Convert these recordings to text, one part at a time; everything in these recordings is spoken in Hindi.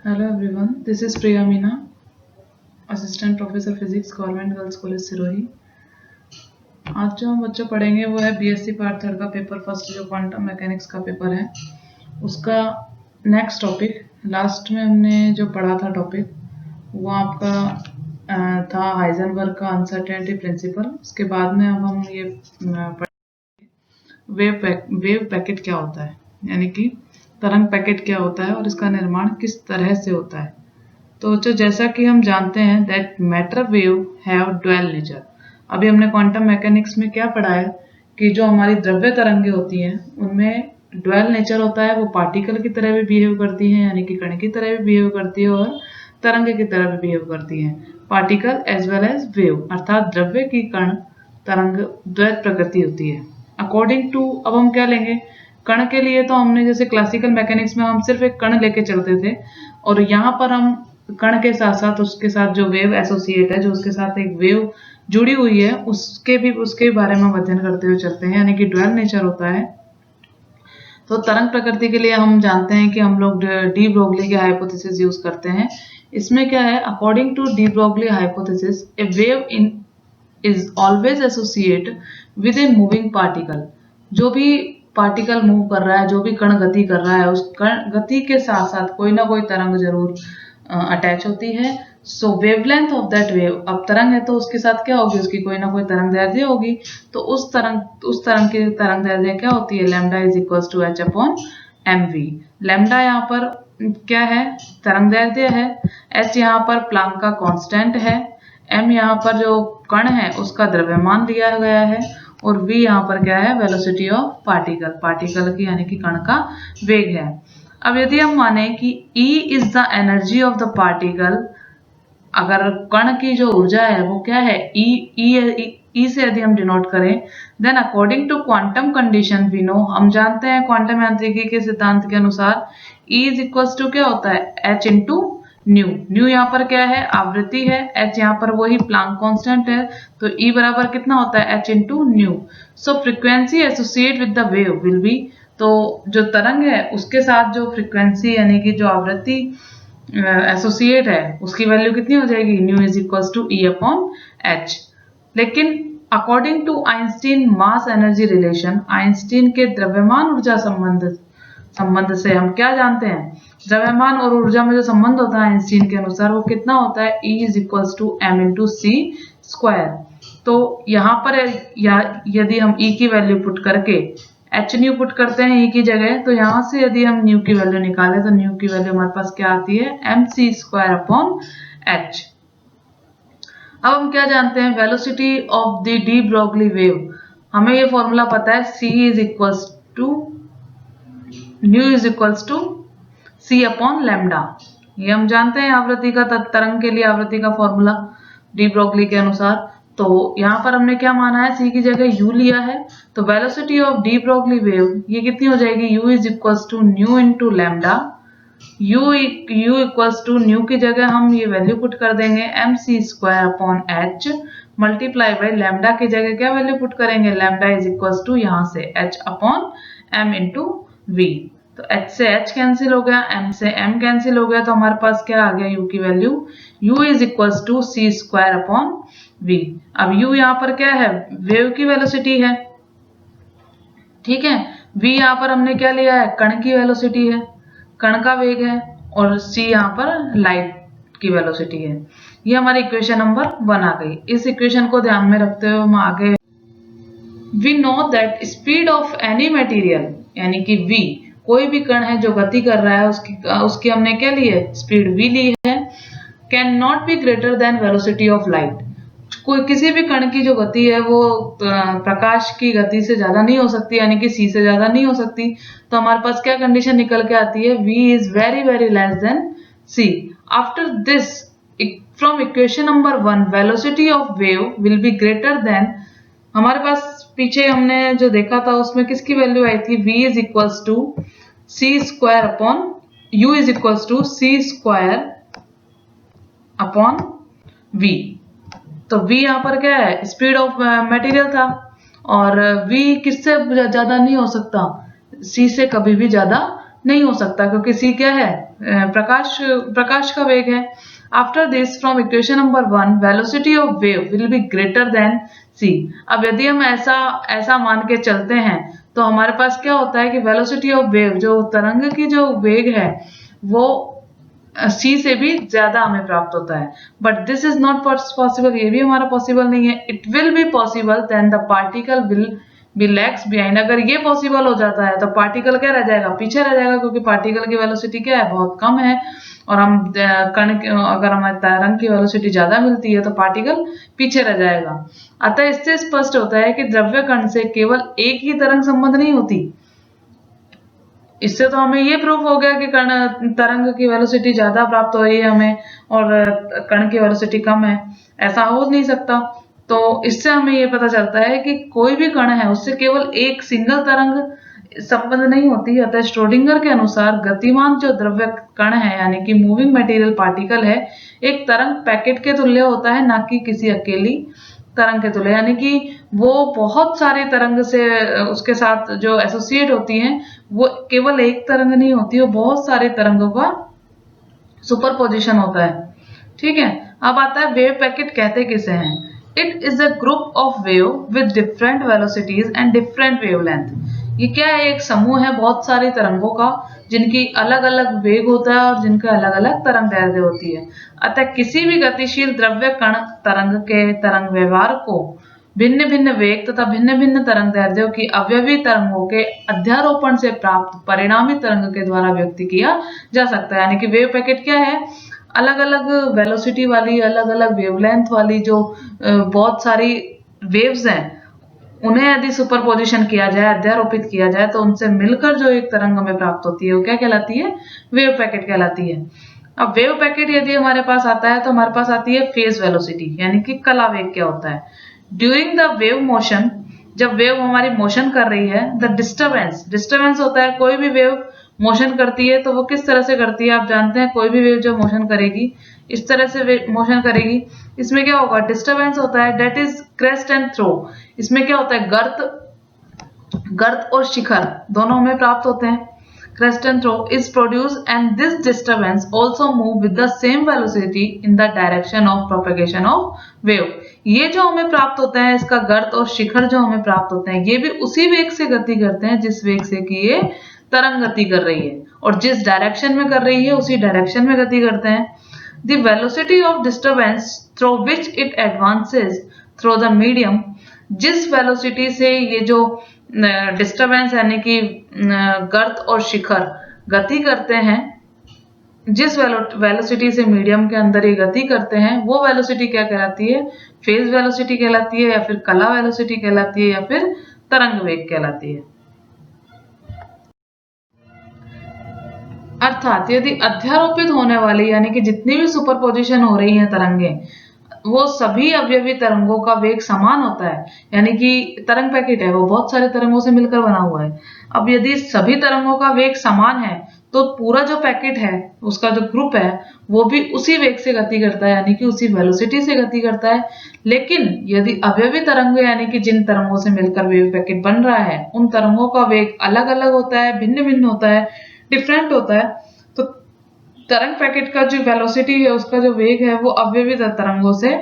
Hello everyone, this is Priya Meena, Assistant Professor Physics, Government Girls College Sirohi. आज जो हम बच्चे पढ़ेंगे वो है बीएससी पार्ट 3 का पेपर फर्स्ट, जो क्वांटम मैकेनिक्स का पेपर है उसका नेक्स्ट टॉपिक। लास्ट में हमने जो पढ़ा था टॉपिक वो आपका था हाइजेनबर्ग का अनसर्टेनिटी प्रिंसिपल। उसके बाद में अब हम ये वेव पैकेट क्या होता है, यानी कि तरंग पैकेट क्या होता है और इसका निर्माण किस तरह से होता है। तो जैसा कि हम जानते हैं that matter wave have dual nature. अभी हमने क्वांटम मैकेनिक्स में क्या पढ़ा है कि जो हमारी द्रव्य तरंगें होती हैं उनमें ड्वेल नेचर होता है। वो पार्टिकल की तरह भी बिहेव करती हैं, यानी कि कण की तरह भी बिहेव करती है और तरंगे की तरह भी बिहेव करती हैं। Particle as well as wave, अर्थात द्रव्य की कण तरंग द्वैत प्रकृति होती है। अकॉर्डिंग टू, अब हम क्या लेंगे कण के लिए, तो हमने जैसे क्लासिकल मैकेनिक्स में हम सिर्फ एक कण लेके चलते थे, और यहाँ पर हम कण के साथ साथ उसके साथ जो वेव एसोसिएट है, जो उसके साथ एक वेव जुड़ी हुई है, उसके बारे में अध्ययन करते हुए चलते हैं, यानी कि ड्वेल नेचर होता है। तो तरंग प्रकृति के लिए हम जानते हैं कि हम लोग डी ब्रोगली के हाइपोथेसिस यूज करते हैं। इसमें क्या है, according to de Broglie hypothesis a wave in is always associate with a moving particle. जो भी पार्टिकल मूव कर रहा है, जो भी कण गति कर रहा है, उस कण गति के साथ साथ कोई ना कोई तरंग जरूर अटैच होती है। सो वेवलेंथ ऑफ दैट वेव, अब तरंग है तो उसके साथ क्या होगी, उसकी कोई ना कोई तरंग दैर्ध्य होगी। तो उस तरंग की तरंग दैर्ध्य क्या होती है, lambda is equal to h upon m v. Lambda यहाँ पर क्या है, तरंग दैर्ध्य है। एच यहाँ पर प्लांक का कांस्टेंट है। एम यहाँ पर जो कण है उसका द्रव्यमान दिया गया है, और v यहाँ पर क्या है, वेलोसिटी ऑफ पार्टिकल, पार्टिकल की यानी कि कण का वेग है। अब यदि हम माने कि E is the energy of the particle, अगर कण की जो ऊर्जा है वो क्या है, E से यदि हम डिनोट करें, then according to quantum condition we know, हम जानते हैं क्वांटम यांत्रिकी के सिद्धांत के अनुसार E इज इक्वल्स टू क्या होता है, h इंटू न्यू। न्यू यहाँ पर क्या है, आवृत्ति है। h यहाँ पर वही प्लांक कांस्टेंट है, तो E बराबर कितना होता है, h into new. So frequency associate with the wave will be, तो जो तरंग है उसके साथ जो फ्रीक्वेंसी यानी कि जो आवृत्ति एसोसिएट है उसकी वैल्यू कितनी हो जाएगी, nu is equals to E upon H. लेकिन according to Einstein mass energy relation, Einstein के द्रव्यमान ऊर्जा संबंध से हम क्या जानते हैं, द्रव्यमान और ऊर्जा में जो संबंध होता है आइंस्टीन के अनुसार वो कितना होता है, E is equals to m into c square. तो यहाँ पर यदि हम E की वैल्यू पुट करके एच न्यू पुट करते हैं E की जगह, तो यहाँ से यदि हम न्यू की वैल्यू निकालें तो न्यू की वैल्यू हमारे पास क्या आती है, m c square upon h. अब हम क्या जानते हैं, velocity of the de Broglie wave, हमें ये फॉर्मूला पता है, C is equals to nu is equals to c upon lambda. ये हम जानते हैं आवृत्ति का, तरंग के लिए आवृत्ति का फॉर्मूला डी ब्रोगली के अनुसार। तो यहाँ पर हमने क्या माना है, सी की जगह यू लिया है, तो velocity of de Broglie wave ये कितनी हो जाएगी, u is equals to nu into lambda. U equals to nu की जगह हम ये वैल्यू पुट कर देंगे, m c square upon h multiply by lambda की जगह क्या वैल्यू पुट करेंगे, लैम्डा इज इक्वल्स टू यहाँ से h upon m into v. तो h से h कैंसिल हो गया, m से m कैंसिल हो गया, तो हमारे पास क्या आ गया, u की वैल्यू, u is equals to c square upon v। अब u यहाँ पर क्या है, वेव की वेलोसिटी है, ठीक है। v यहाँ पर हमने क्या लिया है, कण की वेलोसिटी है, कण का वेग है, और c यहाँ पर लाइट की वेलोसिटी है। ये हमारी इक्वेशन नंबर 1 आ गई। इस इक्वेशन को ध्यान में रखते हुए हम आगे, we know that speed of any material, यानी कि v, कोई भी कण है जो गति कर रहा है उसकी हमने क्या ली है, स्पीड v ली है, can not be greater than velocity of light. कोई किसी भी कण की जो गति है वो प्रकाश की गति से ज्यादा नहीं हो सकती, यानी कि c से ज्यादा नहीं हो सकती। तो हमारे पास क्या कंडीशन निकल के आती है, v is very very less than c। After this, from equation number 1 velocity of wave will be greater than, हमारे पास पीछे हमने जो देखा था उसमें किसकी वैल्यू आई थी, v is equals to c square upon u is equals to c square upon v। तो v यहाँ पर क्या है, स्पीड ऑफ मटेरियल था, और v किससे ज्यादा नहीं हो सकता, c से कभी भी ज्यादा नहीं हो सकता, क्योंकि c क्या है, प्रकाश का वेग है। After this from equation number 1 velocity of wave will be greater than c। अब यदि हम ऐसा मान के चलते हैं तो हमारे पास क्या होता है कि वेलोसिटी ऑफ वेव, जो तरंग की जो वेग है वो c से भी ज्यादा हमें प्राप्त होता है। But this is not possible, ये भी हमारा पॉसिबल नहीं है। It will be possible then the particle will be lags behind. अगर ये पॉसिबल हो जाता है तो पार्टिकल क्या रह जाएगा, पीछे रह जाएगा, क्योंकि पार्टिकल की वेलोसिटी क्या है, बहुत कम है। और हम अगर हमें तरंग की वेलोसिटी ज्यादा मिलती है तो पार्टिकल पीछे रह जाएगा। अतः इससे स्पष्ट होता है कि द्रव्य कण से केवल एक ही तरंग संबंध नहीं होती। इससे तो हमें ये प्रूफ हो गया कि तरंग की वेलोसिटी ज्यादा प्राप्त हो रही है हमें और कण की वेलोसिटी कम है, ऐसा हो नहीं सकता। तो इससे हमें ये पता चलता है कि कोई भी कण है उससे केवल एक सिंगल तरंग संबंध नहीं होती। अतः श्रोडिंगर के अनुसार गतिमान जो द्रव्य कण है यानी कि मूविंग मटेरियल पार्टिकल है, एक तरंग पैकेट के तुल्य होता है, ना कि किसी अकेली तरंग के तुल्य। यानी कि वो बहुत सारी तरंग से उसके साथ जो एसोसिएट होती हैं, वो केवल एक तरंग नहीं होती, वो बहुत सारी तरंगों का सुपरपोजिशन होता है। ठीक है, अब आता है वेव पैकेट कहते किसे हैं। It is a group of wave with different velocities and different wavelength. ये क्या है, एक समूह है बहुत सारी तरंगों का जिनकी अलग अलग वेग होता है और जिनका अलग अलग तरंग दैर्ध्य होती है। अतः किसी भी गतिशील द्रव्य कण तरंग के तरंग व्यवहार को भिन्न भिन्न वेग तथा भिन्न भिन्न तरंग दैर्ध्यों की अवयवी तरंगों के अध्यारोपण से प्राप्त परिणामी तरंग के द्वारा व्यक्त किया जा सकता है। यानी कि वेव पैकेट क्या है, अलग अलग वेलोसिटी वाली, अलग अलग वेवलेंथ वाली जो बहुत सारी वेव्स हैं, उन्हें यदि सुपरपोजिशन किया जाए, अध्यारोपित किया जाए, तो उनसे मिलकर जो एक तरंग हमें प्राप्त होती है वो क्या कहलाती है, वेव पैकेट कहलाती है। अब वेव पैकेट यदि हमारे पास आता है तो हमारे पास आती है फेज वेलोसिटी, यानी कि कला वेग क्या होता है। ड्यूरिंग द वेव मोशन, जब वेव हमारी मोशन कर रही है, द डिस्टर्बेंस होता है। कोई भी वेव मोशन करती है तो वो किस तरह से करती है, आप जानते हैं, कोई भी वेव जो मोशन करेगी इस तरह से मोशन करेगी। इसमें क्या होगा, डिस्टर्बेंस होता है, that is crest and trough. इसमें क्या होता है, गर्त और शिखर दोनों हमें प्राप्त होते हैं। Crest and trough is produce and this disturbance also move with the same velocity in the direction of propagation of wave. ये जो हमें प्राप्त होता है, इसका गर्त और शिखर जो हमें प्राप्त होते हैं, ये भी उसी वेग से गति करते हैं जिस वेग से कि ये तरंग गति कर रही है, और जिस डायरेक्शन में कर रही है उसी डायरेक्शन में गति करते हैं। The velocity of disturbance through which it advances through the medium, जिस वेलोसिटी से ये जो डिस्टर्बेंस यानी कि गर्त और शिखर गति करते हैं, जिस वेलोसिटी से मीडियम के अंदर ये गति करते हैं, वो वेलोसिटी क्या कहलाती है, फेज वेलोसिटी कहलाती है, या फिर कला वेलोसिटी कहलाती है, या फिर तरंग वेग कहलाती है। अर्थात यदि अध्यारोपित होने वाली यानी कि जितनी भी सुपरपोजिशन हो रही है तरंगे, वो सभी अवयवी तरंगों का वेग समान होता है। यानी कि तरंग पैकेट है वो बहुत सारे तरंगों से मिलकर बना हुआ है। अब यदि सभी तरंगों का वेग समान है तो पूरा जो पैकेट है, उसका जो ग्रुप है, वो भी उसी वेग से गति करता है, यानी कि उसी वेलोसिटी से गति करता है। लेकिन यदि अवयवी तरंग यानी कि जिन तरंगों से मिलकर वेव पैकेट बन रहा है, उन तरंगों का वेग अलग अलग होता है, भिन्न भिन्न होता है, डिफरेंट होता है, तो तरंग पैकेट का जो वेलोसिटी है, उसका जो वेग है, वो अवयवी तरंगों से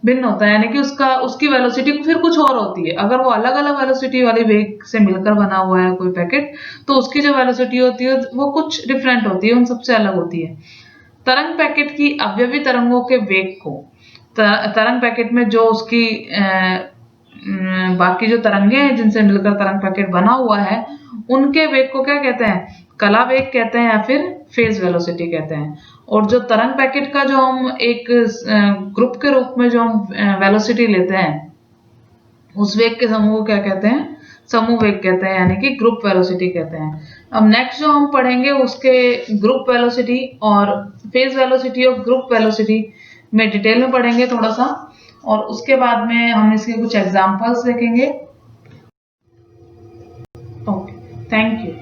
भिन्न होता है। यानी कि उसकी वेलोसिटी फिर कुछ और होती है। अगर वो अलग अलग वेलोसिटी वाली वेग से मिलकर बना हुआ है कोई पैकेट, तो उसकी जो वेलोसिटी होती है वो कुछ डिफरेंट होती है, उन सबसे अलग होती है। तरंग पैकेट की अवयवी तरंगों के वेग को, तरंग पैकेट में जो उसकी बाकी जो तरंगे हैं जिनसे मिलकर तरंग पैकेट बना हुआ है, उनके वेग को क्या कहते हैं, कला वेग कहते हैं, या फिर फेज वेलोसिटी कहते हैं। और जो तरंग पैकेट का जो हम एक ग्रुप के रूप में जो हम वेलोसिटी लेते हैं, उस वेग के समूह को क्या कहते हैं, समूह वेग कहते हैं, यानी कि ग्रुप वेलोसिटी कहते हैं। अब नेक्स्ट जो हम पढ़ेंगे उसके ग्रुप वेलोसिटी और फेज वेलोसिटी और ग्रुप वेलोसिटी में डिटेल में पढ़ेंगे थोड़ा सा, और उसके बाद में हम इसके कुछ एग्जांपल्स देखेंगे। Okay, thank you.